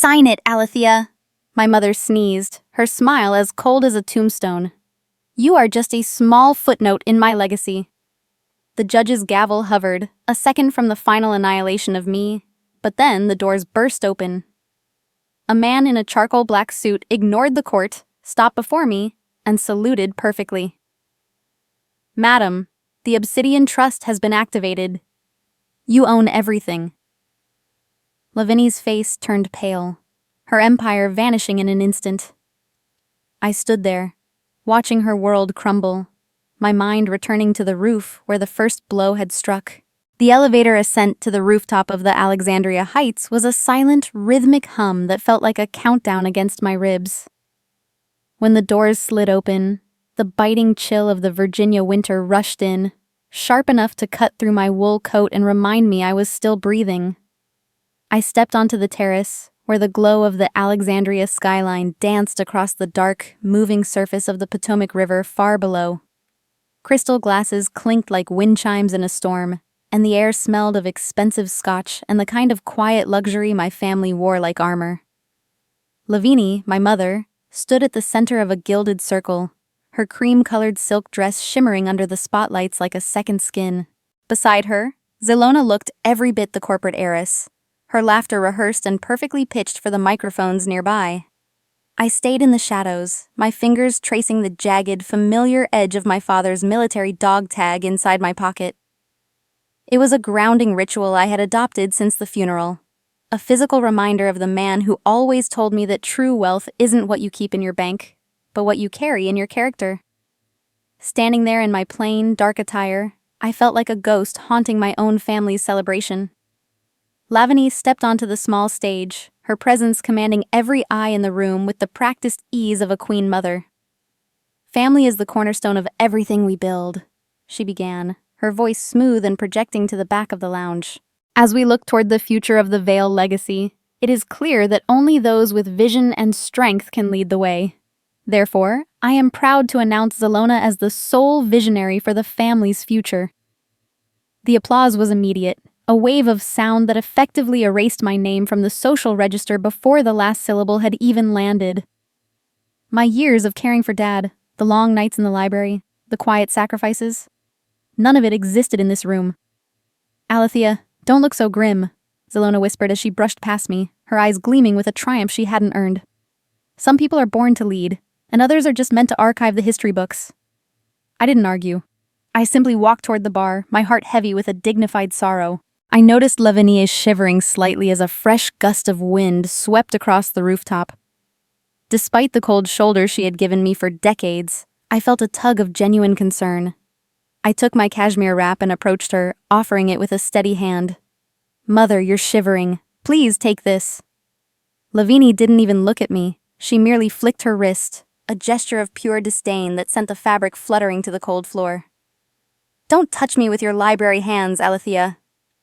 Sign it, Alethea. My mother sneezed, her smile as cold as a tombstone. You are just a small footnote in my legacy. The judge's gavel hovered, a second from the final annihilation of me, but then the doors burst open. A man in a charcoal black suit ignored the court, stopped before me, and saluted perfectly. Madam, the Obsidian Trust has been activated. You own everything. Lavinie's face turned pale, her empire vanishing in an instant. I stood there, watching her world crumble, my mind returning to the roof where the first blow had struck. The elevator ascent to the rooftop of the Alexandria Heights was a silent, rhythmic hum that felt like a countdown against my ribs. When the doors slid open, the biting chill of the Virginia winter rushed in, sharp enough to cut through my wool coat and remind me I was still breathing. I stepped onto the terrace, where the glow of the Alexandria skyline danced across the dark, moving surface of the Potomac River far below. Crystal glasses clinked like wind chimes in a storm, and the air smelled of expensive scotch and the kind of quiet luxury my family wore like armor. Lavinie, my mother, stood at the center of a gilded circle, her cream-colored silk dress shimmering under the spotlights like a second skin. Beside her, Zelona looked every bit the corporate heiress, her laughter rehearsed and perfectly pitched for the microphones nearby. I stayed in the shadows, my fingers tracing the jagged, familiar edge of my father's military dog tag inside my pocket. It was a grounding ritual I had adopted since the funeral, a physical reminder of the man who always told me that true wealth isn't what you keep in your bank, but what you carry in your character. Standing there in my plain, dark attire, I felt like a ghost haunting my own family's celebration. Lavinie stepped onto the small stage, her presence commanding every eye in the room with the practiced ease of a queen mother. Family is the cornerstone of everything we build, she began, her voice smooth and projecting to the back of the lounge. As we look toward the future of the Vale legacy, it is clear that only those with vision and strength can lead the way. Therefore, I am proud to announce Zelona as the sole visionary for the family's future. The applause was immediate, a wave of sound that effectively erased my name from the social register before the last syllable had even landed. My years of caring for Dad, the long nights in the library, the quiet sacrifices, none of it existed in this room. Alethea, don't look so grim, Zelona whispered as she brushed past me, her eyes gleaming with a triumph she hadn't earned. Some people are born to lead, and others are just meant to archive the history books. I didn't argue. I simply walked toward the bar, my heart heavy with a dignified sorrow. I noticed Lavinie shivering slightly as a fresh gust of wind swept across the rooftop. Despite the cold shoulder she had given me for decades, I felt a tug of genuine concern. I took my cashmere wrap and approached her, offering it with a steady hand. Mother, you're shivering. Please take this. Lavinie didn't even look at me. She merely flicked her wrist, a gesture of pure disdain that sent the fabric fluttering to the cold floor. Don't touch me with your library hands, Alethea,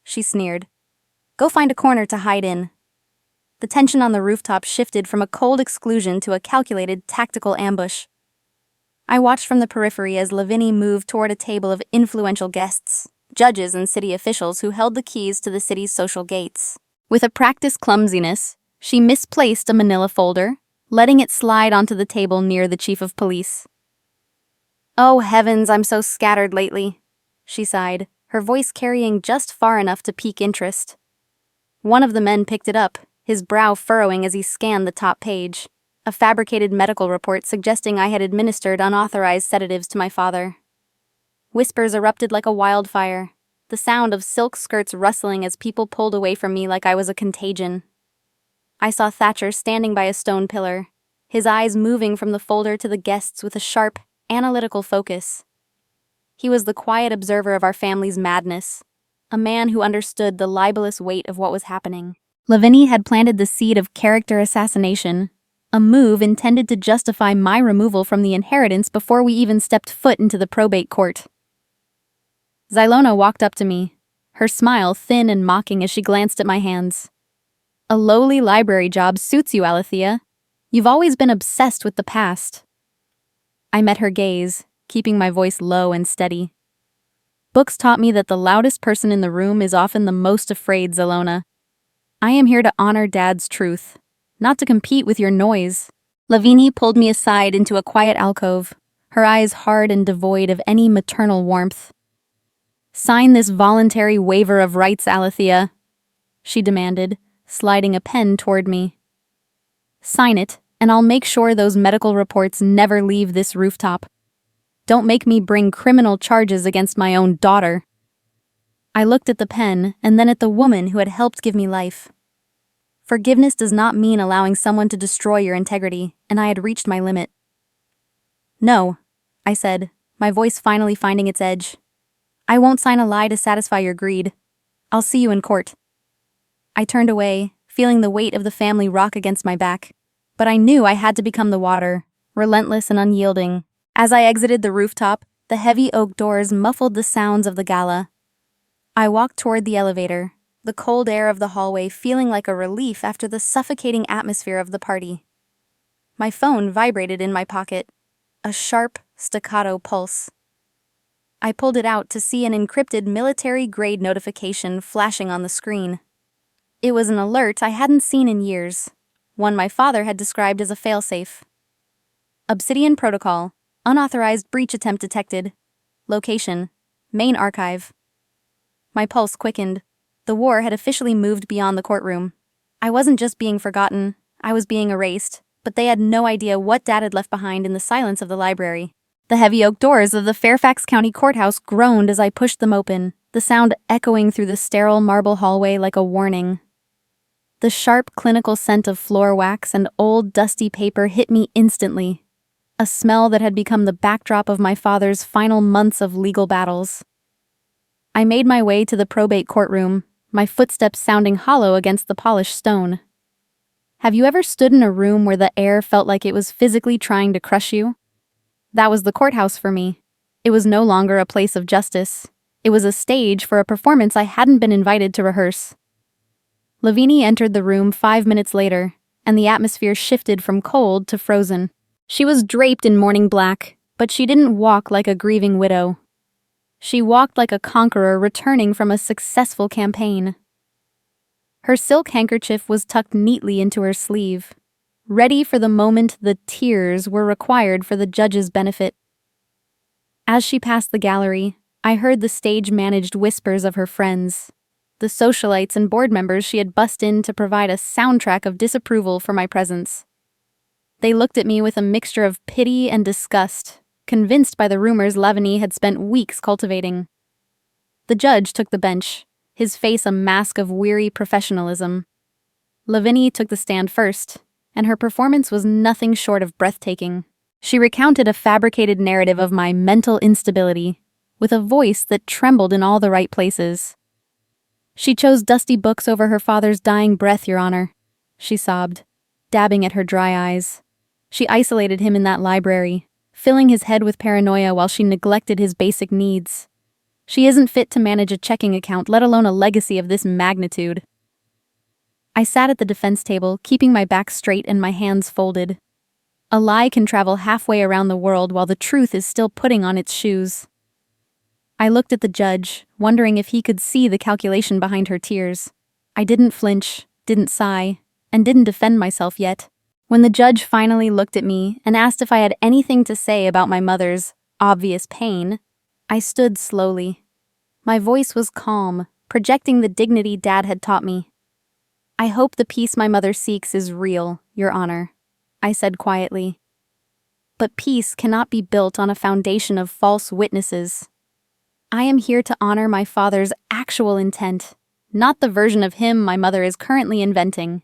she sneered. Go find a corner to hide in. The tension on the rooftop shifted from a cold exclusion to a calculated, tactical ambush. I watched from the periphery as Lavinie moved toward a table of influential guests, judges and city officials who held the keys to the city's social gates. With a practiced clumsiness, she misplaced a manila folder, letting it slide onto the table near the chief of police. Oh heavens, I'm so scattered lately, she sighed, her voice carrying just far enough to pique interest. One of the men picked it up, his brow furrowing as he scanned the top page, a fabricated medical report suggesting I had administered unauthorized sedatives to my father. Whispers erupted like a wildfire, the sound of silk skirts rustling as people pulled away from me like I was a contagion. I saw Thatcher standing by a stone pillar, his eyes moving from the folder to the guests with a sharp, analytical focus. He was the quiet observer of our family's madness, a man who understood the libelous weight of what was happening. Lavinie had planted the seed of character assassination, a move intended to justify my removal from the inheritance before we even stepped foot into the probate court. Zelona walked up to me, her smile thin and mocking as she glanced at my hands. A lowly library job suits you, Alethea. You've always been obsessed with the past. I met her gaze, keeping my voice low and steady. Books taught me that the loudest person in the room is often the most afraid, Zelona. I am here to honor Dad's truth, not to compete with your noise. Lavinie pulled me aside into a quiet alcove, her eyes hard and devoid of any maternal warmth. "Sign this voluntary waiver of rights, Alethea," she demanded, sliding a pen toward me. "Sign it, and I'll make sure those medical reports never leave this rooftop. Don't make me bring criminal charges against my own daughter." I looked at the pen and then at the woman who had helped give me life. Forgiveness does not mean allowing someone to destroy your integrity, and I had reached my limit. "No," I said, my voice finally finding its edge. "I won't sign a lie to satisfy your greed. I'll see you in court." I turned away, feeling the weight of the family rock against my back, but I knew I had to become the water, relentless and unyielding. As I exited the rooftop, the heavy oak doors muffled the sounds of the gala. I walked toward the elevator, the cold air of the hallway feeling like a relief after the suffocating atmosphere of the party. My phone vibrated in my pocket, a sharp, staccato pulse. I pulled it out to see an encrypted military-grade notification flashing on the screen. It was an alert I hadn't seen in years, one my father had described as a failsafe. Obsidian Protocol, unauthorized breach attempt detected. Location, main archive. My pulse quickened. The war had officially moved beyond the courtroom. I wasn't just being forgotten, I was being erased, but they had no idea what Dad had left behind in the silence of the library. The heavy oak doors of the Fairfax County Courthouse groaned as I pushed them open, the sound echoing through the sterile marble hallway like a warning. The sharp, clinical scent of floor wax and old, dusty paper hit me instantly, a smell that had become the backdrop of my father's final months of legal battles. I made my way to the probate courtroom, my footsteps sounding hollow against the polished stone. Have you ever stood in a room where the air felt like it was physically trying to crush you? That was the courthouse for me. It was no longer a place of justice. It was a stage for a performance I hadn't been invited to rehearse. Lavinie entered the room 5 minutes later, and the atmosphere shifted from cold to frozen. She was draped in mourning black, but she didn't walk like a grieving widow. She walked like a conqueror returning from a successful campaign. Her silk handkerchief was tucked neatly into her sleeve, ready for the moment the tears were required for the judge's benefit. As she passed the gallery, I heard the stage-managed whispers of her friends, the socialites and board members she had bussed in to provide a soundtrack of disapproval for my presence. They looked at me with a mixture of pity and disgust, convinced by the rumors Lavinie had spent weeks cultivating. The judge took the bench, his face a mask of weary professionalism. Lavinie took the stand first, and her performance was nothing short of breathtaking. She recounted a fabricated narrative of my mental instability, with a voice that trembled in all the right places. "She chose dusty books over her father's dying breath, Your Honor," she sobbed, dabbing at her dry eyes. "She isolated him in that library, filling his head with paranoia while she neglected his basic needs. She isn't fit to manage a checking account, let alone a legacy of this magnitude." I sat at the defense table, keeping my back straight and my hands folded. A lie can travel halfway around the world while the truth is still putting on its shoes. I looked at the judge, wondering if he could see the calculation behind her tears. I didn't flinch, didn't sigh, and didn't defend myself yet. When the judge finally looked at me and asked if I had anything to say about my mother's obvious pain, I stood slowly. My voice was calm, projecting the dignity Dad had taught me. "I hope the peace my mother seeks is real, Your Honor," I said quietly. "But peace cannot be built on a foundation of false witnesses. I am here to honor my father's actual intent, not the version of him my mother is currently inventing."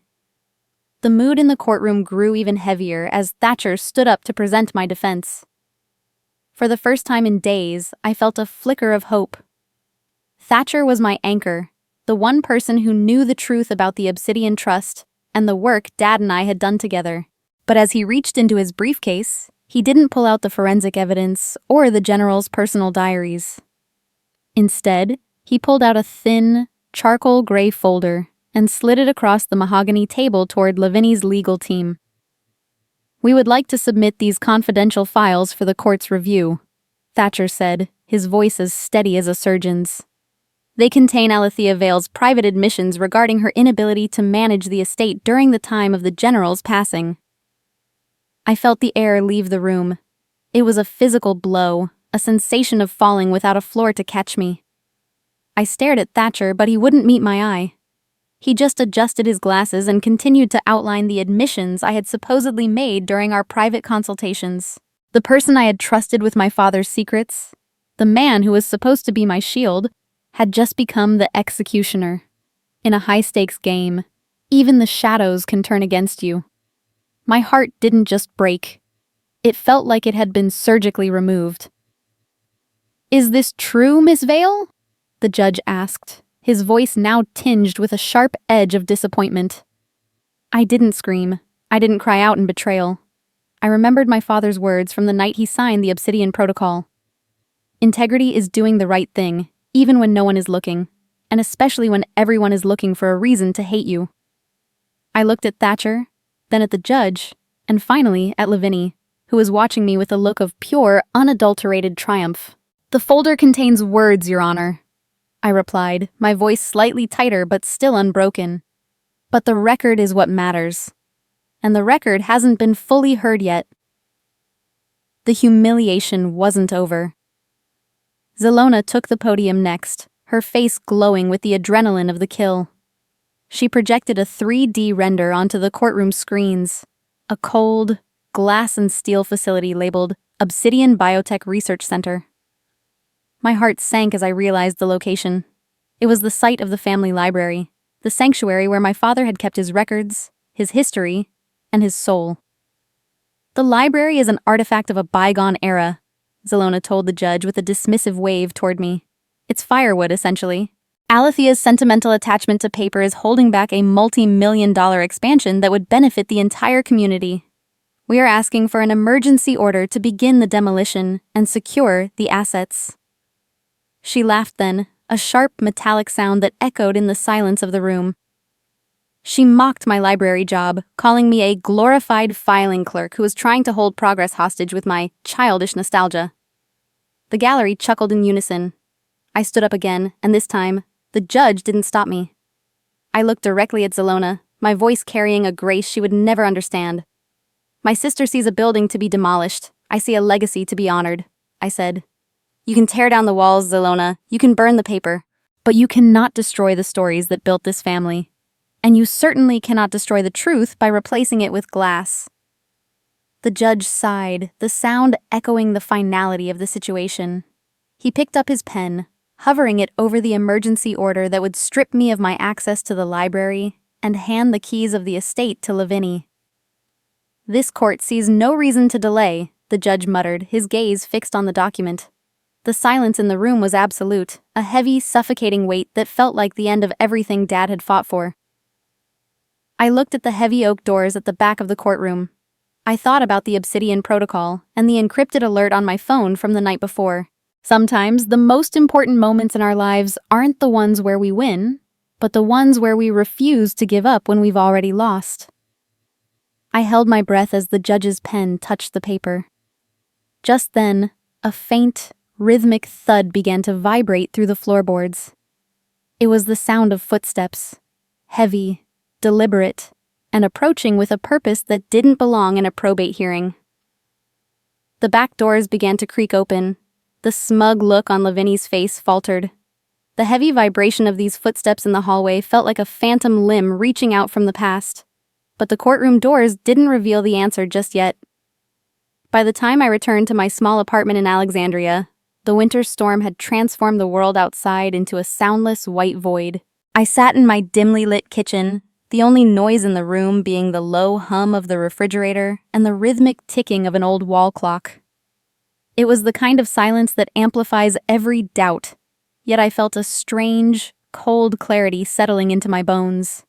The mood in the courtroom grew even heavier as Thatcher stood up to present my defense. For the first time in days, I felt a flicker of hope. Thatcher was my anchor, the one person who knew the truth about the Obsidian Trust and the work Dad and I had done together. But as he reached into his briefcase, he didn't pull out the forensic evidence or the general's personal diaries. Instead, he pulled out a thin, charcoal gray folder and slid it across the mahogany table toward Lavinie's legal team. "We would like to submit these confidential files for the court's review," Thatcher said, his voice as steady as a surgeon's. They contain Alethea Vale's private admissions regarding her inability to manage the estate during the time of the general's passing. I felt the air leave the room. It was a physical blow, a sensation of falling without a floor to catch me. I stared at Thatcher, but he wouldn't meet my eye. He just adjusted his glasses and continued to outline the admissions I had supposedly made during our private consultations. The person I had trusted with my father's secrets, the man who was supposed to be my shield, had just become the executioner. In a high-stakes game, even the shadows can turn against you. My heart didn't just break. It felt like it had been surgically removed. "Is this true, Miss Vale?" the judge asked, his voice now tinged with a sharp edge of disappointment. I didn't scream. I didn't cry out in betrayal. I remembered my father's words from the night he signed the Obsidian Protocol. Integrity is doing the right thing, even when no one is looking, and especially when everyone is looking for a reason to hate you. I looked at Thatcher, then at the judge, and finally at Lavinie, who was watching me with a look of pure, unadulterated triumph. "The folder contains words, Your Honor," I replied, my voice slightly tighter but still unbroken. "But the record is what matters. And the record hasn't been fully heard yet." The humiliation wasn't over. Zelona took the podium next, her face glowing with the adrenaline of the kill. She projected a 3D render onto the courtroom screens, a cold, glass and steel facility labeled Obsidian Biotech Research Center. My heart sank as I realized the location. It was the site of the family library, the sanctuary where my father had kept his records, his history, and his soul. "The library is an artifact of a bygone era," Zelona told the judge with a dismissive wave toward me. "It's firewood, essentially. Alethea's sentimental attachment to paper is holding back a multi-million-dollar expansion that would benefit the entire community. We are asking for an emergency order to begin the demolition and secure the assets." She laughed then, a sharp metallic sound that echoed in the silence of the room. She mocked my library job, calling me a glorified filing clerk who was trying to hold progress hostage with my childish nostalgia. The gallery chuckled in unison. I stood up again, and this time, the judge didn't stop me. I looked directly at Zelona, my voice carrying a grace she would never understand. "My sister sees a building to be demolished. I see a legacy to be honored," I said. "You can tear down the walls, Zelona. You can burn the paper. But you cannot destroy the stories that built this family. And you certainly cannot destroy the truth by replacing it with glass." The judge sighed, the sound echoing the finality of the situation. He picked up his pen, hovering it over the emergency order that would strip me of my access to the library and hand the keys of the estate to Lavinie. "This court sees no reason to delay," the judge muttered, his gaze fixed on the document. The silence in the room was absolute, a heavy, suffocating weight that felt like the end of everything Dad had fought for. I looked at the heavy oak doors at the back of the courtroom. I thought about the Obsidian Protocol and the encrypted alert on my phone from the night before. Sometimes the most important moments in our lives aren't the ones where we win, but the ones where we refuse to give up when we've already lost. I held my breath as the judge's pen touched the paper. Just then, a faint, rhythmic thud began to vibrate through the floorboards. It was the sound of footsteps, heavy, deliberate, and approaching with a purpose that didn't belong in a probate hearing. The back doors began to creak open. The smug look on Lavinie's face faltered. The heavy vibration of these footsteps in the hallway felt like a phantom limb reaching out from the past. But the courtroom doors didn't reveal the answer just yet. By the time I returned to my small apartment in Alexandria, the winter storm had transformed the world outside into a soundless white void. I sat in my dimly lit kitchen, the only noise in the room being the low hum of the refrigerator and the rhythmic ticking of an old wall clock. It was the kind of silence that amplifies every doubt, yet I felt a strange, cold clarity settling into my bones.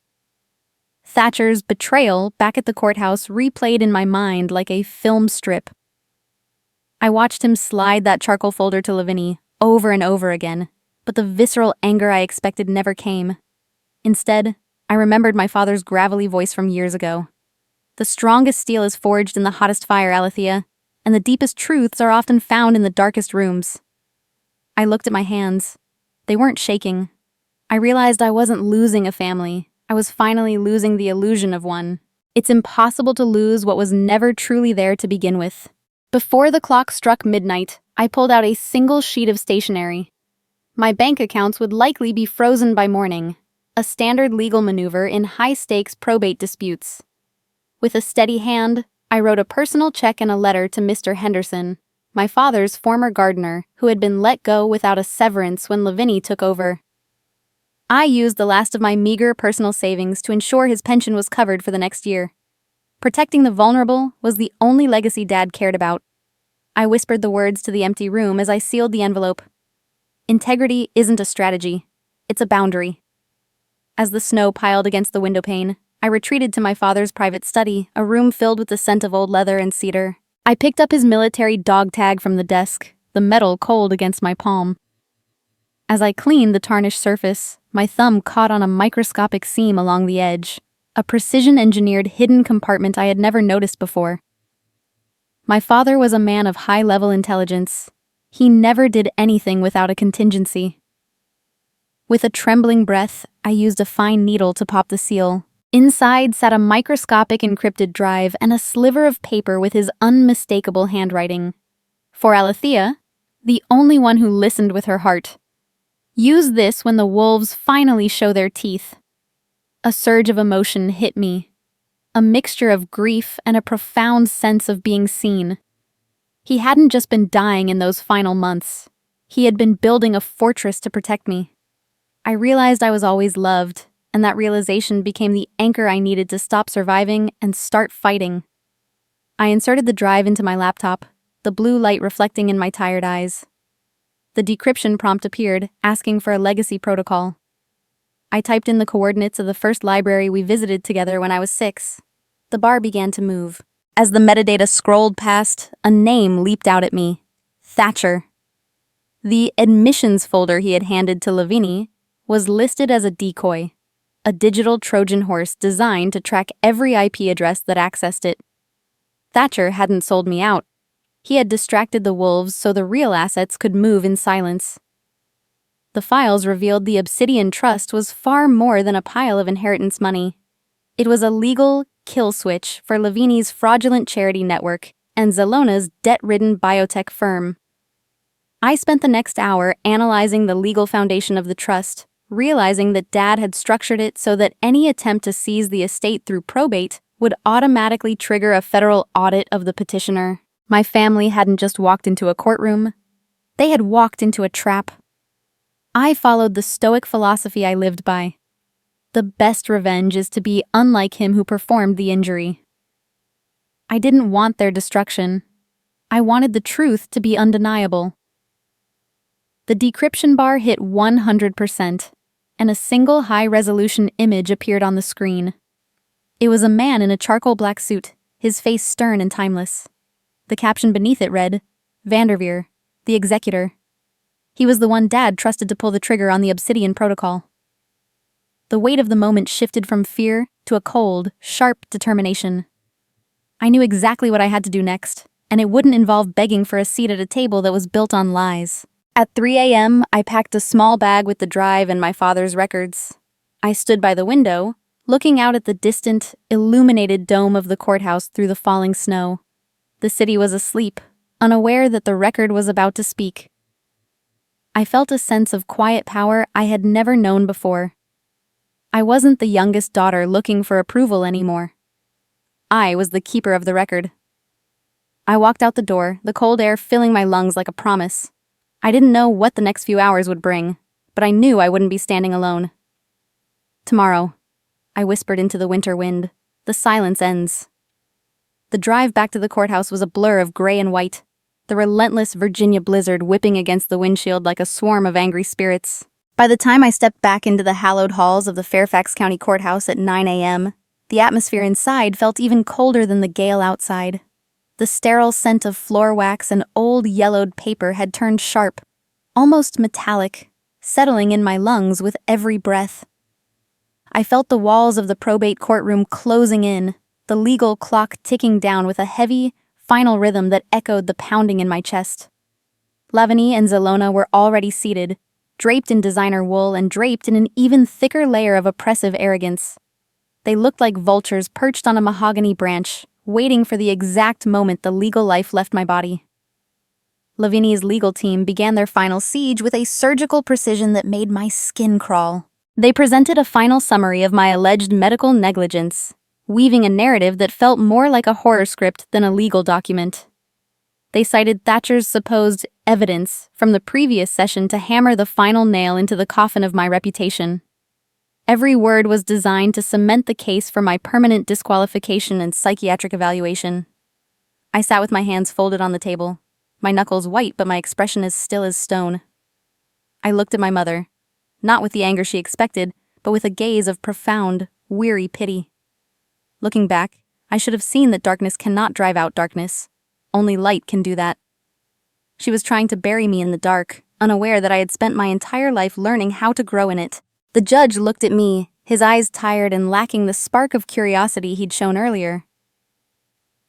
Thatcher's betrayal back at the courthouse replayed in my mind like a film strip. I watched him slide that charcoal folder to Lavinie over and over again, but the visceral anger I expected never came. Instead, I remembered my father's gravelly voice from years ago. "The strongest steel is forged in the hottest fire, Alethea, and the deepest truths are often found in the darkest rooms." I looked at my hands. They weren't shaking, I realized I wasn't losing a family. I was finally losing the illusion of one. It's impossible to lose what was never truly there to begin with. Before the clock struck midnight, I pulled out a single sheet of stationery. My bank accounts would likely be frozen by morning, a standard legal maneuver in high-stakes probate disputes. With a steady hand, I wrote a personal check and a letter to Mr. Henderson, my father's former gardener, who had been let go without a severance when Lavinie took over. I used the last of my meager personal savings to ensure his pension was covered for the next year. Protecting the vulnerable was the only legacy Dad cared about. I whispered the words to the empty room as I sealed the envelope. Integrity isn't a strategy, it's a boundary. As the snow piled against the windowpane, I retreated to my father's private study, a room filled with the scent of old leather and cedar. I picked up his military dog tag from the desk, the metal cold against my palm. As I cleaned the tarnished surface, my thumb caught on a microscopic seam along the edge, a precision-engineered hidden compartment I had never noticed before. My father was a man of high-level intelligence. He never did anything without a contingency. With a trembling breath, I used a fine needle to pop the seal. Inside sat a microscopic encrypted drive and a sliver of paper with his unmistakable handwriting. For Alethea, the only one who listened with her heart. Use this when the wolves finally show their teeth. A surge of emotion hit me, a mixture of grief and a profound sense of being seen. He hadn't just been dying in those final months. He had been building a fortress to protect me. I realized I was always loved, and that realization became the anchor I needed to stop surviving and start fighting. I inserted the drive into my laptop, the blue light reflecting in my tired eyes. The decryption prompt appeared, asking for a legacy protocol. I typed in the coordinates of the first library we visited together when I was 6. The bar began to move. As the metadata scrolled past, a name leaped out at me. Thatcher. The admissions folder he had handed to Lavinie was listed as a decoy, a digital Trojan horse designed to track every IP address that accessed it. Thatcher hadn't sold me out. He had distracted the wolves so the real assets could move in silence. The files revealed the Obsidian Trust was far more than a pile of inheritance money. It was a legal kill switch for Lavinie's fraudulent charity network and Zelona's debt-ridden biotech firm. I spent the next hour analyzing the legal foundation of the trust, realizing that Dad had structured it so that any attempt to seize the estate through probate would automatically trigger a federal audit of the petitioner. My family hadn't just walked into a courtroom. They had walked into a trap. I followed the stoic philosophy I lived by. The best revenge is to be unlike him who performed the injury. I didn't want their destruction. I wanted the truth to be undeniable. The decryption bar hit 100%, and a single high-resolution image appeared on the screen. It was a man in a charcoal black suit, his face stern and timeless. The caption beneath it read, Vanderveer, the executor. He was the one Dad trusted to pull the trigger on the Obsidian protocol. The weight of the moment shifted from fear to a cold, sharp determination. I knew exactly what I had to do next, and it wouldn't involve begging for a seat at a table that was built on lies. At 3 a.m., I packed a small bag with the drive and my father's records. I stood by the window, looking out at the distant, illuminated dome of the courthouse through the falling snow. The city was asleep, unaware that the record was about to speak. I felt a sense of quiet power I had never known before. I wasn't the youngest daughter looking for approval anymore. I was the keeper of the record. I walked out the door, the cold air filling my lungs like a promise. I didn't know what the next few hours would bring, but I knew I wouldn't be standing alone. Tomorrow, I whispered into the winter wind, the silence ends. The drive back to the courthouse was a blur of gray and white, the relentless Virginia blizzard whipping against the windshield like a swarm of angry spirits. By the time I stepped back into the hallowed halls of the Fairfax County Courthouse at 9 a.m., the atmosphere inside felt even colder than the gale outside. The sterile scent of floor wax and old yellowed paper had turned sharp, almost metallic, settling in my lungs with every breath. I felt the walls of the probate courtroom closing in, the legal clock ticking down with a heavy, final rhythm that echoed the pounding in my chest. Lavinie and Zelona were already seated, draped in designer wool and draped in an even thicker layer of oppressive arrogance. They looked like vultures perched on a mahogany branch, waiting for the exact moment the legal life left my body. Lavinie's legal team began their final siege with a surgical precision that made my skin crawl. They presented a final summary of my alleged medical negligence, weaving a narrative that felt more like a horror script than a legal document. They cited Thatcher's supposed evidence from the previous session to hammer the final nail into the coffin of my reputation. Every word was designed to cement the case for my permanent disqualification and psychiatric evaluation. I sat with my hands folded on the table, my knuckles white but my expression as still as stone. I looked at my mother, not with the anger she expected, but with a gaze of profound, weary pity. Looking back, I should have seen that darkness cannot drive out darkness. Only light can do that. She was trying to bury me in the dark, unaware that I had spent my entire life learning how to grow in it. The judge looked at me, his eyes tired and lacking the spark of curiosity he'd shown earlier.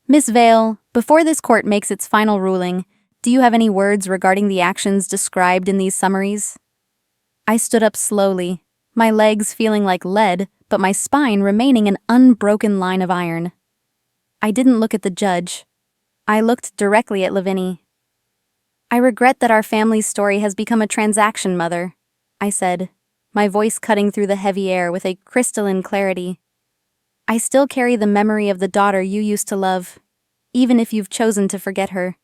Miss Vale, before this court makes its final ruling, do you have any words regarding the actions described in these summaries? I stood up slowly, my legs feeling like lead, but my spine remaining an unbroken line of iron. I didn't look at the judge. I looked directly at Lavinie. I regret that our family's story has become a transaction, Mother, I said, my voice cutting through the heavy air with a crystalline clarity. I still carry the memory of the daughter you used to love, even if you've chosen to forget her.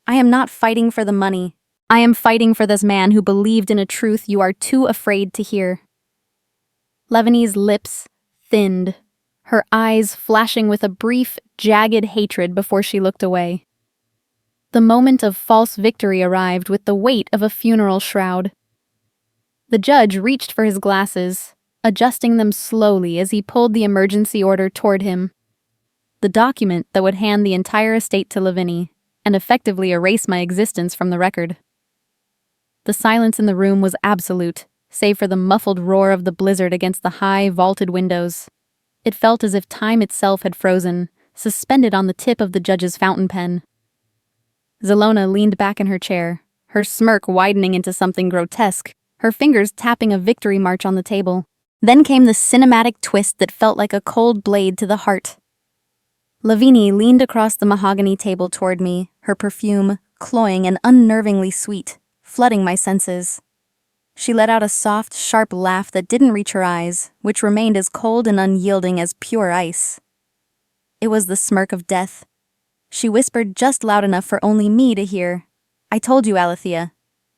I am not fighting for the money. I am fighting for this man who believed in a truth you are too afraid to hear. Lavinie's lips thinned, her eyes flashing with a brief, jagged hatred before she looked away. The moment of false victory arrived with the weight of a funeral shroud. The judge reached for his glasses, adjusting them slowly as he pulled the emergency order toward him. The document that would hand the entire estate to Lavinie and effectively erase my existence from the record. The silence in the room was absolute, save for the muffled roar of the blizzard against the high, vaulted windows. It felt as if time itself had frozen, suspended on the tip of the judge's fountain pen. Zelona leaned back in her chair, her smirk widening into something grotesque, her fingers tapping a victory march on the table. Then came the cinematic twist that felt like a cold blade to the heart. Lavinie leaned across the mahogany table toward me, her perfume, cloying and unnervingly sweet, flooding my senses. She let out a soft, sharp laugh that didn't reach her eyes, which remained as cold and unyielding as pure ice. It was the smirk of death. She whispered just loud enough for only me to hear. I told you, Alethea.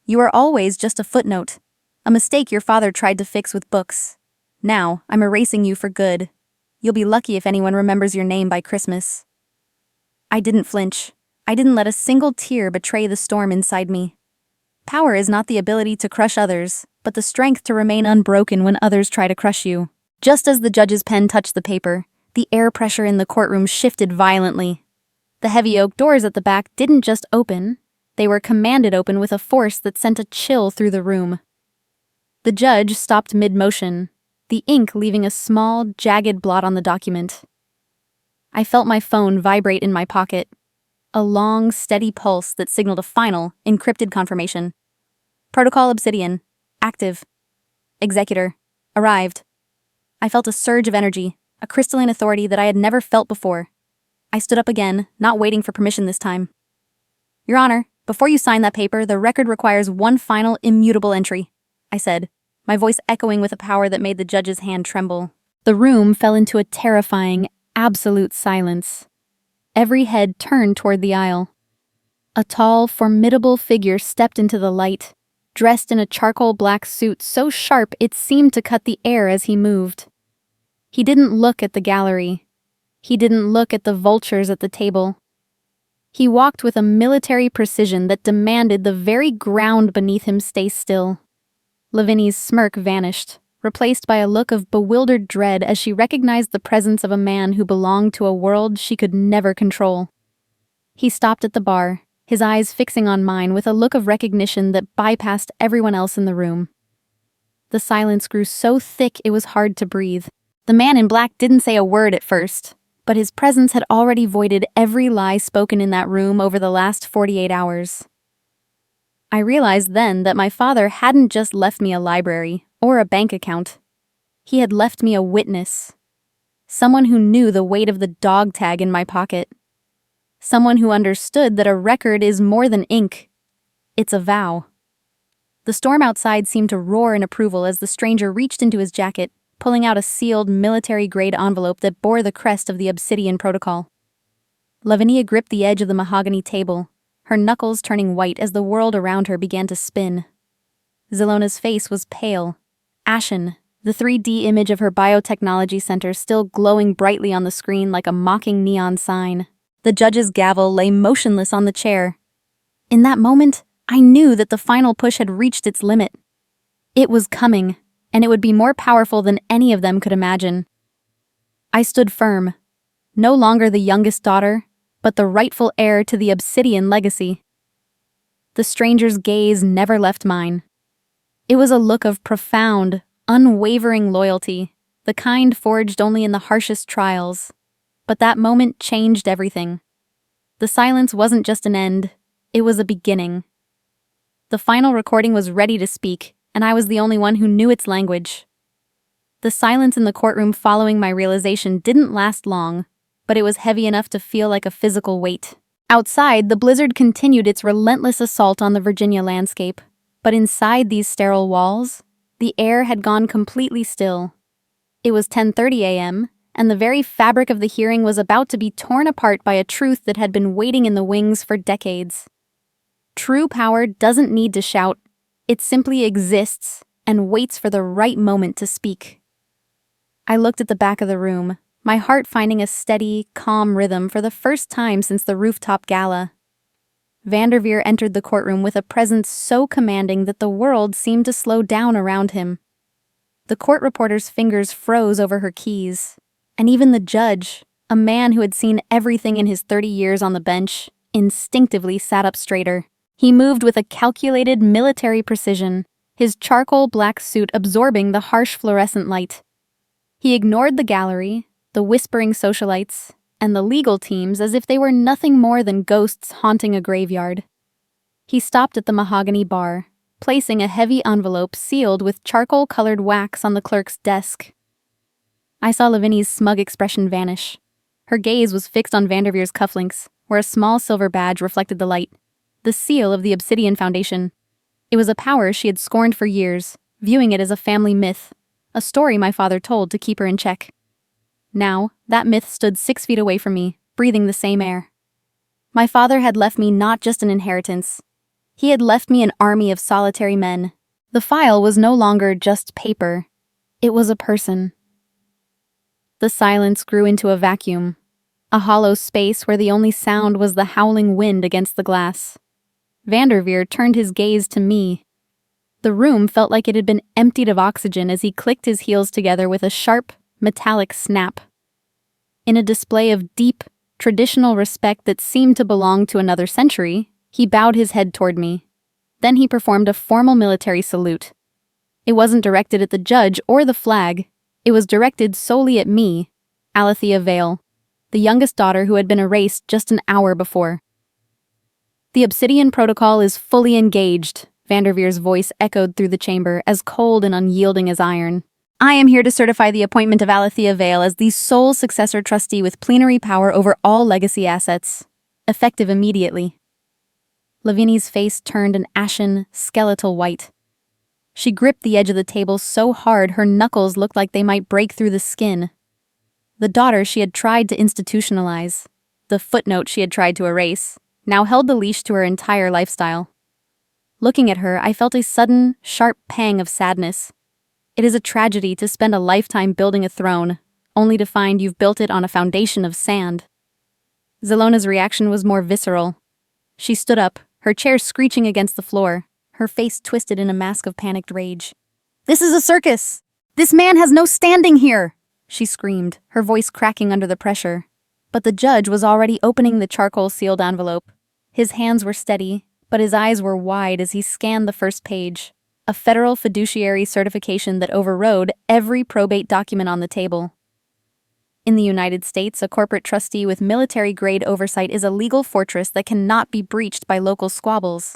You are always just a footnote. A mistake your father tried to fix with books. Now, I'm erasing you for good. You'll be lucky if anyone remembers your name by Christmas. I didn't flinch. I didn't let a single tear betray the storm inside me. Power is not the ability to crush others, but the strength to remain unbroken when others try to crush you. Just as the judge's pen touched the paper, the air pressure in the courtroom shifted violently. The heavy oak doors at the back didn't just open, they were commanded open with a force that sent a chill through the room. The judge stopped mid-motion, the ink leaving a small, jagged blot on the document. I felt my phone vibrate in my pocket, a long, steady pulse that signaled a final, encrypted confirmation. Protocol Obsidian. Active. Executor. Arrived. I felt a surge of energy, a crystalline authority that I had never felt before. I stood up again, not waiting for permission this time. Your Honor, before you sign that paper, the record requires one final, immutable entry, I said, my voice echoing with a power that made the judge's hand tremble. The room fell into a terrifying, absolute silence. Every head turned toward the aisle. A tall, formidable figure stepped into the light, dressed in a charcoal black suit so sharp it seemed to cut the air as he moved. He didn't look at the gallery. He didn't look at the vultures at the table. He walked with a military precision that demanded the very ground beneath him stay still. Lavinie's smirk vanished, replaced by a look of bewildered dread as she recognized the presence of a man who belonged to a world she could never control. He stopped at the bar, his eyes fixing on mine with a look of recognition that bypassed everyone else in the room. The silence grew so thick it was hard to breathe. The man in black didn't say a word at first, but his presence had already voided every lie spoken in that room over the last 48 hours. I realized then that my father hadn't just left me a library or a bank account. He had left me a witness. Someone who knew the weight of the dog tag in my pocket. Someone who understood that a record is more than ink. It's a vow. The storm outside seemed to roar in approval as the stranger reached into his jacket, pulling out a sealed military-grade envelope that bore the crest of the Obsidian Protocol. Lavinie gripped the edge of the mahogany table, her knuckles turning white as the world around her began to spin. Zelona's face was pale, ashen, the 3D image of her biotechnology center still glowing brightly on the screen like a mocking neon sign. The judge's gavel lay motionless on the chair. In that moment, I knew that the final push had reached its limit. It was coming, and it would be more powerful than any of them could imagine. I stood firm, no longer the youngest daughter, but the rightful heir to the Obsidian legacy. The stranger's gaze never left mine. It was a look of profound, unwavering loyalty, the kind forged only in the harshest trials. But that moment changed everything. The silence wasn't just an end, it was a beginning. The final recording was ready to speak, and I was the only one who knew its language. The silence in the courtroom following my realization didn't last long, but it was heavy enough to feel like a physical weight. Outside, the blizzard continued its relentless assault on the Virginia landscape, but inside these sterile walls, the air had gone completely still. It was 10:30 a.m., and the very fabric of the hearing was about to be torn apart by a truth that had been waiting in the wings for decades. True power doesn't need to shout, it simply exists and waits for the right moment to speak. I looked at the back of the room, my heart finding a steady, calm rhythm for the first time since the rooftop gala. Vanderveer entered the courtroom with a presence so commanding that the world seemed to slow down around him. The court reporter's fingers froze over her keys, and even the judge, a man who had seen everything in his 30 years on the bench, instinctively sat up straighter. He moved with a calculated military precision, his charcoal black suit absorbing the harsh fluorescent light. He ignored the gallery, the whispering socialites, and the legal teams as if they were nothing more than ghosts haunting a graveyard. He stopped at the mahogany bar, placing a heavy envelope sealed with charcoal-colored wax on the clerk's desk. I saw Lavinie's smug expression vanish. Her gaze was fixed on Vanderveer's cufflinks, where a small silver badge reflected the light, the seal of the Obsidian Foundation. It was a power she had scorned for years, viewing it as a family myth, a story my father told to keep her in check. Now, that myth stood 6 feet away from me, breathing the same air. My father had left me not just an inheritance. He had left me an army of solitary men. The file was no longer just paper. It was a person. The silence grew into a vacuum, a hollow space where the only sound was the howling wind against the glass. Vanderveer turned his gaze to me. The room felt like it had been emptied of oxygen as he clicked his heels together with a sharp, metallic snap. In a display of deep, traditional respect that seemed to belong to another century, he bowed his head toward me. Then he performed a formal military salute. It wasn't directed at the judge or the flag. It was directed solely at me, Alethea Vale, the youngest daughter who had been erased just an hour before. The Obsidian Protocol is fully engaged, Vanderveer's voice echoed through the chamber, as cold and unyielding as iron. I am here to certify the appointment of Alethea Vale as the sole successor trustee with plenary power over all legacy assets, effective immediately. Lavinie's face turned an ashen, skeletal white. She gripped the edge of the table so hard her knuckles looked like they might break through the skin. The daughter she had tried to institutionalize, the footnote she had tried to erase, now held the leash to her entire lifestyle. Looking at her, I felt a sudden, sharp pang of sadness. It is a tragedy to spend a lifetime building a throne, only to find you've built it on a foundation of sand. Zelona's reaction was more visceral. She stood up, her chair screeching against the floor, her face twisted in a mask of panicked rage. "This is a circus! This man has no standing here!" she screamed, her voice cracking under the pressure. But the judge was already opening the charcoal-sealed envelope. His hands were steady, but his eyes were wide as he scanned the first page, a federal fiduciary certification that overrode every probate document on the table. In the United States, a corporate trustee with military-grade oversight is a legal fortress that cannot be breached by local squabbles.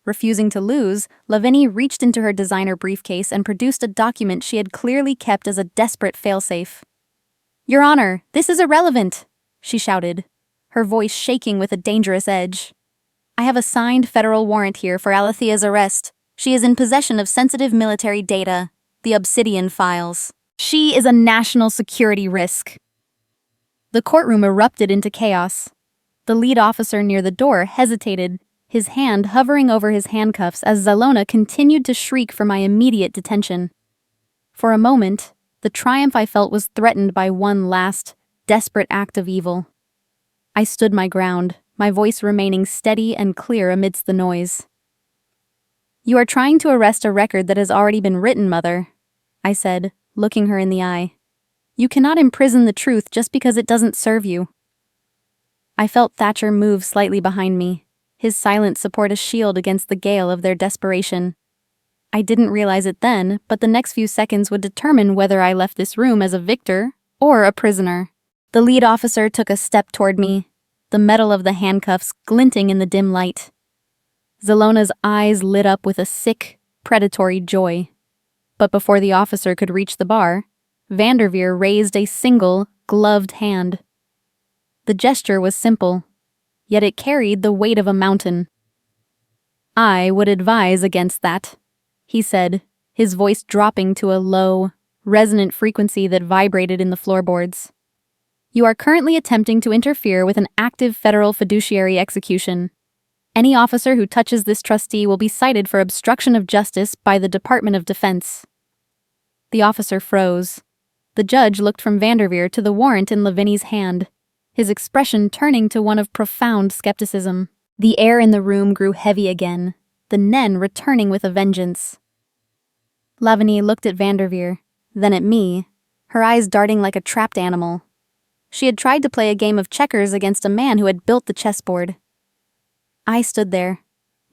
Refusing to lose, Lavinie reached into her designer briefcase and produced a document she had clearly kept as a desperate failsafe. "Your Honor, this is irrelevant," she shouted, her voice shaking with a dangerous edge. "I have a signed federal warrant here for Alethea's arrest. She is in possession of sensitive military data, the Obsidian files. She is a national security risk." The courtroom erupted into chaos. The lead officer near the door hesitated, his hand hovering over his handcuffs as Zelona continued to shriek for my immediate detention. For a moment, the triumph I felt was threatened by one last, desperate act of evil. I stood my ground, my voice remaining steady and clear amidst the noise. "You are trying to arrest a record that has already been written, Mother," I said, looking her in the eye. "You cannot imprison the truth just because it doesn't serve you." I felt Thatcher move slightly behind me, his silence support a shield against the gale of their desperation. I didn't realize it then, but the next few seconds would determine whether I left this room as a victor or a prisoner. The lead officer took a step toward me, the metal of the handcuffs glinting in the dim light. Zelona's eyes lit up with a sick, predatory joy. But before the officer could reach the bar, Vanderveer raised a single, gloved hand. The gesture was simple, yet it carried the weight of a mountain. "I would advise against that," he said, his voice dropping to a low, resonant frequency that vibrated in the floorboards. "You are currently attempting to interfere with an active federal fiduciary execution. Any officer who touches this trustee will be cited for obstruction of justice by the Department of Defense." The officer froze. The judge looked from Vanderveer to the warrant in Lavinie's hand, his expression turning to one of profound skepticism. The air in the room grew heavy again, the Nen returning with a vengeance. Lavinie looked at Vanderveer, then at me, her eyes darting like a trapped animal. She had tried to play a game of checkers against a man who had built the chessboard. I stood there,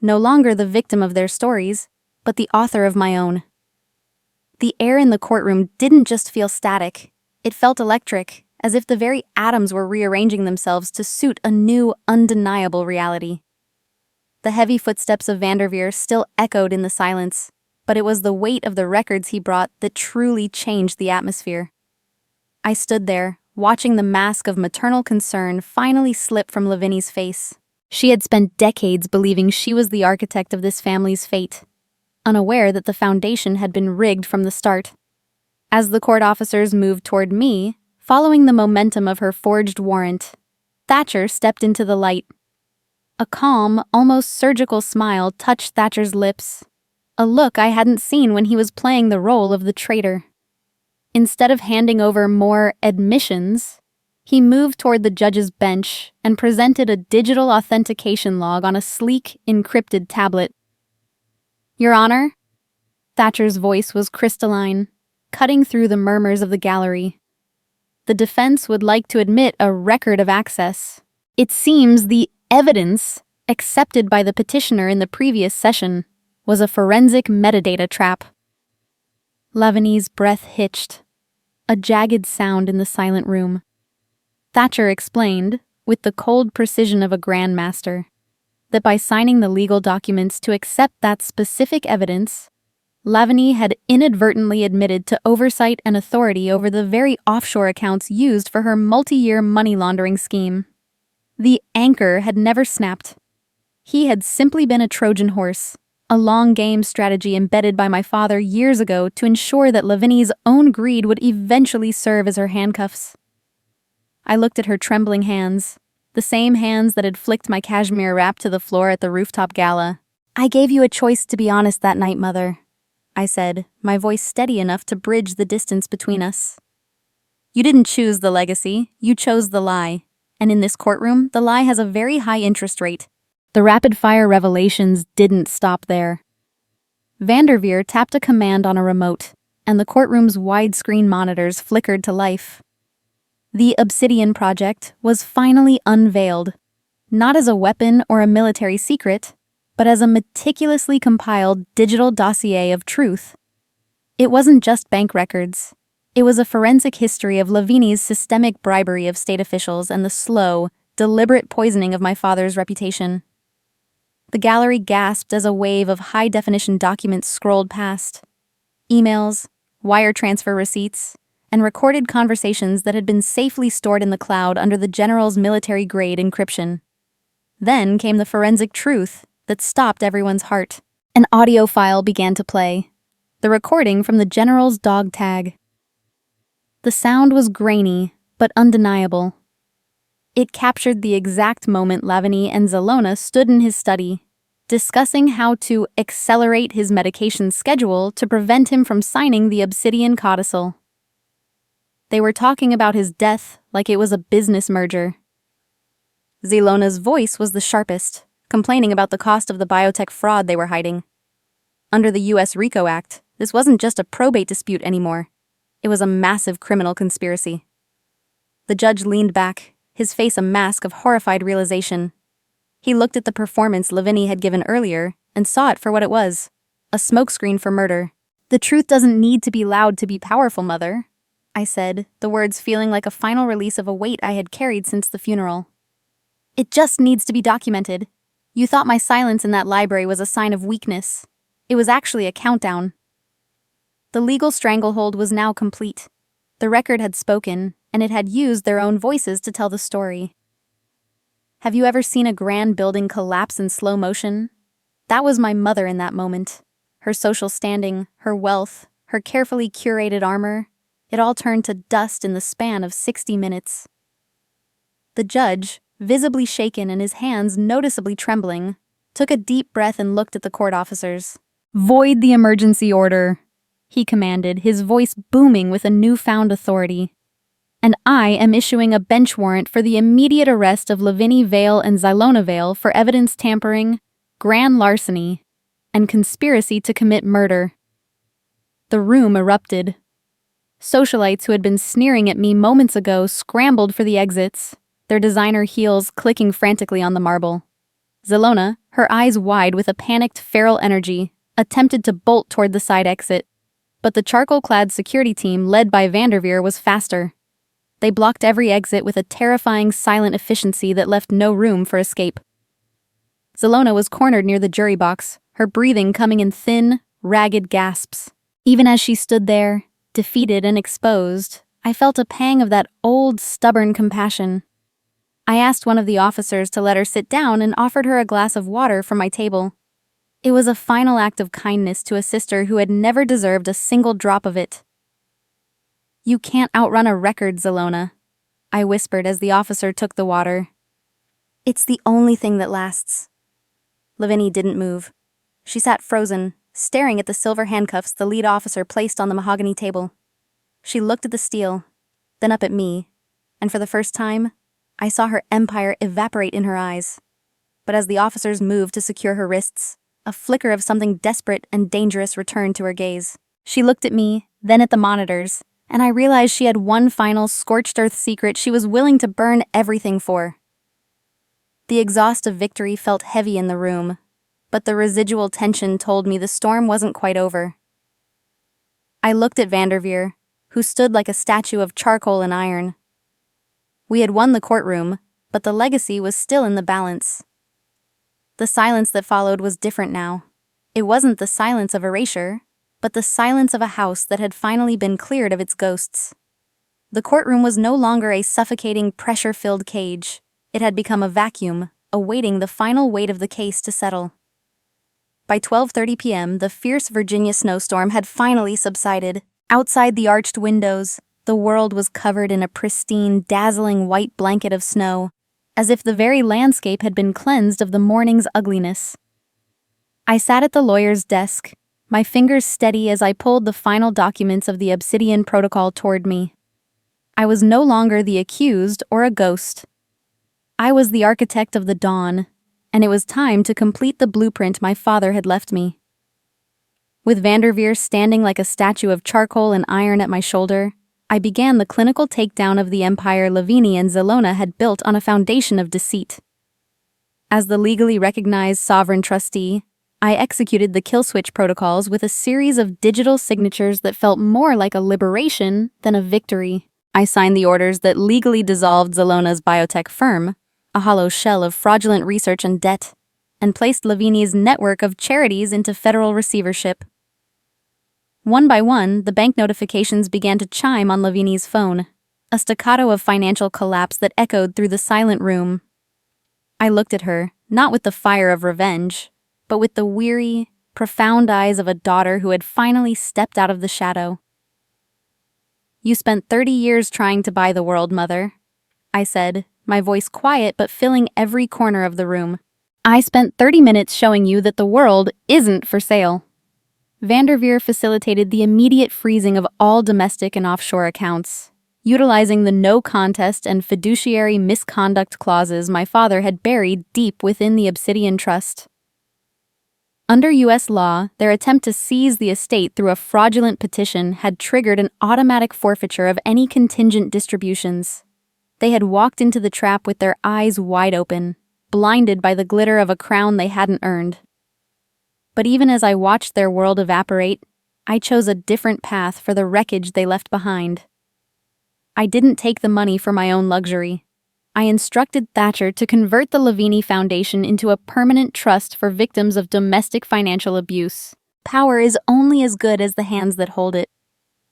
no longer the victim of their stories, but the author of my own. The air in the courtroom didn't just feel static, it felt electric, as if the very atoms were rearranging themselves to suit a new, undeniable reality. The heavy footsteps of Vanderveer still echoed in the silence, but it was the weight of the records he brought that truly changed the atmosphere. I stood there, watching the mask of maternal concern finally slip from Lavinie's face. She had spent decades believing she was the architect of this family's fate, unaware that the foundation had been rigged from the start. As the court officers moved toward me, following the momentum of her forged warrant, Thatcher stepped into the light. A calm, almost surgical smile touched Thatcher's lips, a look I hadn't seen when he was playing the role of the traitor. Instead of handing over more admissions, he moved toward the judge's bench and presented a digital authentication log on a sleek, encrypted tablet. "Your Honor?" Thatcher's voice was crystalline, cutting through the murmurs of the gallery. "The defense would like to admit a record of access. It seems the evidence accepted by the petitioner in the previous session was a forensic metadata trap." Lavinie's breath hitched, a jagged sound in the silent room. Thatcher explained, with the cold precision of a grandmaster, that by signing the legal documents to accept that specific evidence, Lavinie had inadvertently admitted to oversight and authority over the very offshore accounts used for her multi-year money laundering scheme. The anchor had never snapped. He had simply been a Trojan horse, a long-game strategy embedded by my father years ago to ensure that Lavinie's own greed would eventually serve as her handcuffs. I looked at her trembling hands, the same hands that had flicked my cashmere wrap to the floor at the rooftop gala. "I gave you a choice to be honest that night, Mother," I said, my voice steady enough to bridge the distance between us. "You didn't choose the legacy, you chose the lie. And in this courtroom, the lie has a very high interest rate." The rapid-fire revelations didn't stop there. Vanderveer tapped a command on a remote, and the courtroom's widescreen monitors flickered to life. The Obsidian project was finally unveiled, not as a weapon or a military secret, but as a meticulously compiled digital dossier of truth. It wasn't just bank records. It was a forensic history of Lavinie's systemic bribery of state officials and the slow, deliberate poisoning of my father's reputation. The gallery gasped as a wave of high-definition documents scrolled past. Emails, wire transfer receipts, and recorded conversations that had been safely stored in the cloud under the general's military-grade encryption. Then came the forensic truth that stopped everyone's heart. An audio file began to play, the recording from the general's dog tag. The sound was grainy, but undeniable. It captured the exact moment Lavinie and Zelona stood in his study, discussing how to accelerate his medication schedule to prevent him from signing the Obsidian codicil. They were talking about his death like it was a business merger. Zelona's voice was the sharpest, complaining about the cost of the biotech fraud they were hiding. Under the U.S. RICO Act, this wasn't just a probate dispute anymore. It was a massive criminal conspiracy. The judge leaned back, his face a mask of horrified realization. He looked at the performance Lavinie had given earlier and saw it for what it was, a smokescreen for murder. "The truth doesn't need to be loud to be powerful, Mother," I said, the words feeling like a final release of a weight I had carried since the funeral. "It just needs to be documented. You thought my silence in that library was a sign of weakness. It was actually a countdown." The legal stranglehold was now complete. The record had spoken, and it had used their own voices to tell the story. Have you ever seen a grand building collapse in slow motion? That was my mother in that moment. Her social standing, her wealth, her carefully curated armor, it all turned to dust in the span of 60 minutes. The judge, visibly shaken and his hands noticeably trembling, took a deep breath and looked at the court officers. "Void the emergency order," he commanded, his voice booming with a newfound authority. "And I am issuing a bench warrant for the immediate arrest of Lavinie Vale and Zelona Vale for evidence tampering, grand larceny, and conspiracy to commit murder." The room erupted. Socialites who had been sneering at me moments ago scrambled for the exits, their designer heels clicking frantically on the marble. Zelona, her eyes wide with a panicked feral energy, attempted to bolt toward the side exit, but the charcoal-clad security team led by Vanderveer was faster. They blocked every exit with a terrifying silent efficiency that left no room for escape. Zelona was cornered near the jury box, her breathing coming in thin, ragged gasps. Even as she stood there, defeated and exposed, I felt a pang of that old, stubborn compassion. I asked one of the officers to let her sit down and offered her a glass of water from my table. It was a final act of kindness to a sister who had never deserved a single drop of it. "You can't outrun a record, Zelona," I whispered as the officer took the water. "It's the only thing that lasts." Lavinie didn't move. She sat frozen, staring at the silver handcuffs the lead officer placed on the mahogany table. She looked at the steel, then up at me, and for the first time, I saw her empire evaporate in her eyes. But as the officers moved to secure her wrists, a flicker of something desperate and dangerous returned to her gaze. She looked at me, then at the monitors, and I realized she had one final scorched earth secret she was willing to burn everything for. The exhaust of victory felt heavy in the room, but the residual tension told me the storm wasn't quite over. I looked at Vanderveer, who stood like a statue of charcoal and iron. We had won the courtroom, but the legacy was still in the balance. The silence that followed was different now. It wasn't the silence of erasure, but the silence of a house that had finally been cleared of its ghosts. The courtroom was no longer a suffocating, pressure-filled cage. It had become a vacuum, awaiting the final weight of the case to settle. By 12:30 p.m., the fierce Virginia snowstorm had finally subsided. Outside the arched windows, the world was covered in a pristine, dazzling white blanket of snow, as if the very landscape had been cleansed of the morning's ugliness. I sat at the lawyer's desk, my fingers steady as I pulled the final documents of the Obsidian Protocol toward me. I was no longer the accused or a ghost. I was the architect of the dawn, and it was time to complete the blueprint my father had left me. With Vanderveer standing like a statue of charcoal and iron at my shoulder, I began the clinical takedown of the empire Lavinie and Zelona had built on a foundation of deceit. As the legally recognized sovereign trustee, I executed the kill switch protocols with a series of digital signatures that felt more like a liberation than a victory. I signed the orders that legally dissolved Zelona's biotech firm, a hollow shell of fraudulent research and debt, and placed Lavinie's network of charities into federal receivership. One by one, the bank notifications began to chime on Lavinie's phone, a staccato of financial collapse that echoed through the silent room. I looked at her, not with the fire of revenge, but with the weary, profound eyes of a daughter who had finally stepped out of the shadow. "You spent 30 years trying to buy the world, Mother," I said, my voice quiet but filling every corner of the room. "I spent 30 minutes showing you that the world isn't for sale." Vanderveer facilitated the immediate freezing of all domestic and offshore accounts, utilizing the no contest and fiduciary misconduct clauses my father had buried deep within the Obsidian Trust. Under U.S. law, their attempt to seize the estate through a fraudulent petition had triggered an automatic forfeiture of any contingent distributions. They had walked into the trap with their eyes wide open, blinded by the glitter of a crown they hadn't earned. But even as I watched their world evaporate, I chose a different path for the wreckage they left behind. I didn't take the money for my own luxury. I instructed Thatcher to convert the Lavinie Foundation into a permanent trust for victims of domestic financial abuse. Power is only as good as the hands that hold it.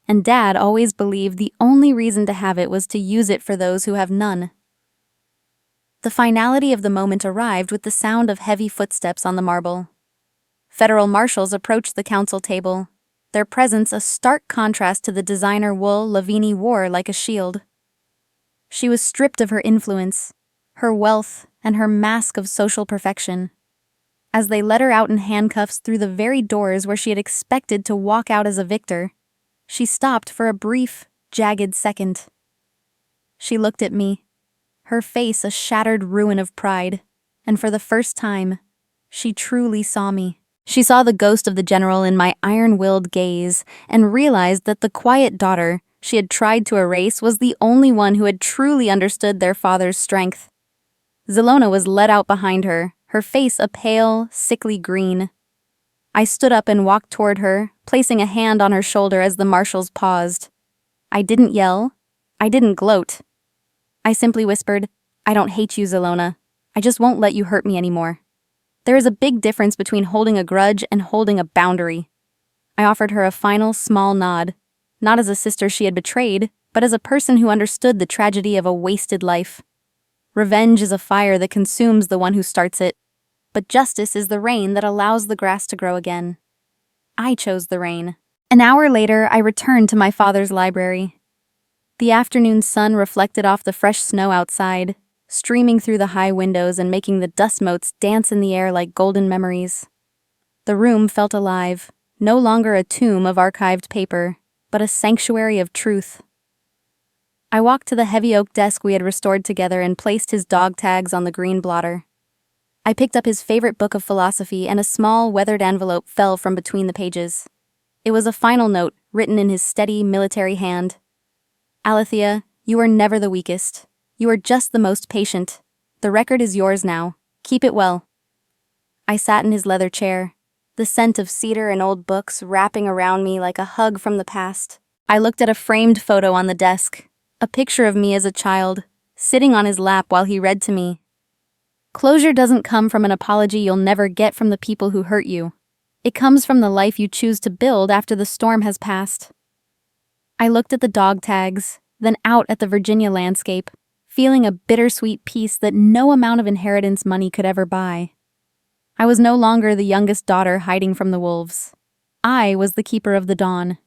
And Dad always believed the only reason to have it was to use it for those who have none. The finality of the moment arrived with the sound of heavy footsteps on the marble. Federal marshals approached the council table, their presence a stark contrast to the designer wool Lavinie wore like a shield. She was stripped of her influence, her wealth, and her mask of social perfection. As they led her out in handcuffs through the very doors where she had expected to walk out as a victor, she stopped for a brief, jagged second. She looked at me, her face a shattered ruin of pride, and for the first time, she truly saw me. She saw the ghost of the general in my iron-willed gaze and realized that the quiet daughter she had tried to erase was the only one who had truly understood their father's strength. Zelona was led out behind her, her face a pale, sickly green. I stood up and walked toward her, placing a hand on her shoulder as the marshals paused. I didn't yell. I didn't gloat. I simply whispered, "I don't hate you, Zelona. I just won't let you hurt me anymore." There is a big difference between holding a grudge and holding a boundary. I offered her a final, small nod, not as a sister she had betrayed, but as a person who understood the tragedy of a wasted life. Revenge is a fire that consumes the one who starts it, but justice is the rain that allows the grass to grow again. I chose the rain. An hour later, I returned to my father's library. The afternoon sun reflected off the fresh snow outside, streaming through the high windows and making the dust motes dance in the air like golden memories. The room felt alive, no longer a tomb of archived paper, but a sanctuary of truth. I walked to the heavy oak desk we had restored together and placed his dog tags on the green blotter. I picked up his favorite book of philosophy and a small, weathered envelope fell from between the pages. It was a final note, written in his steady, military hand. "Alethea, you are never the weakest. You are just the most patient. The record is yours now. Keep it well." I sat in his leather chair, the scent of cedar and old books wrapping around me like a hug from the past. I looked at a framed photo on the desk, a picture of me as a child, sitting on his lap while he read to me. Closure doesn't come from an apology you'll never get from the people who hurt you. It comes from the life you choose to build after the storm has passed. I looked at the dog tags, then out at the Virginia landscape, feeling a bittersweet peace that no amount of inheritance money could ever buy. I was no longer the youngest daughter hiding from the wolves. I was the keeper of the dawn.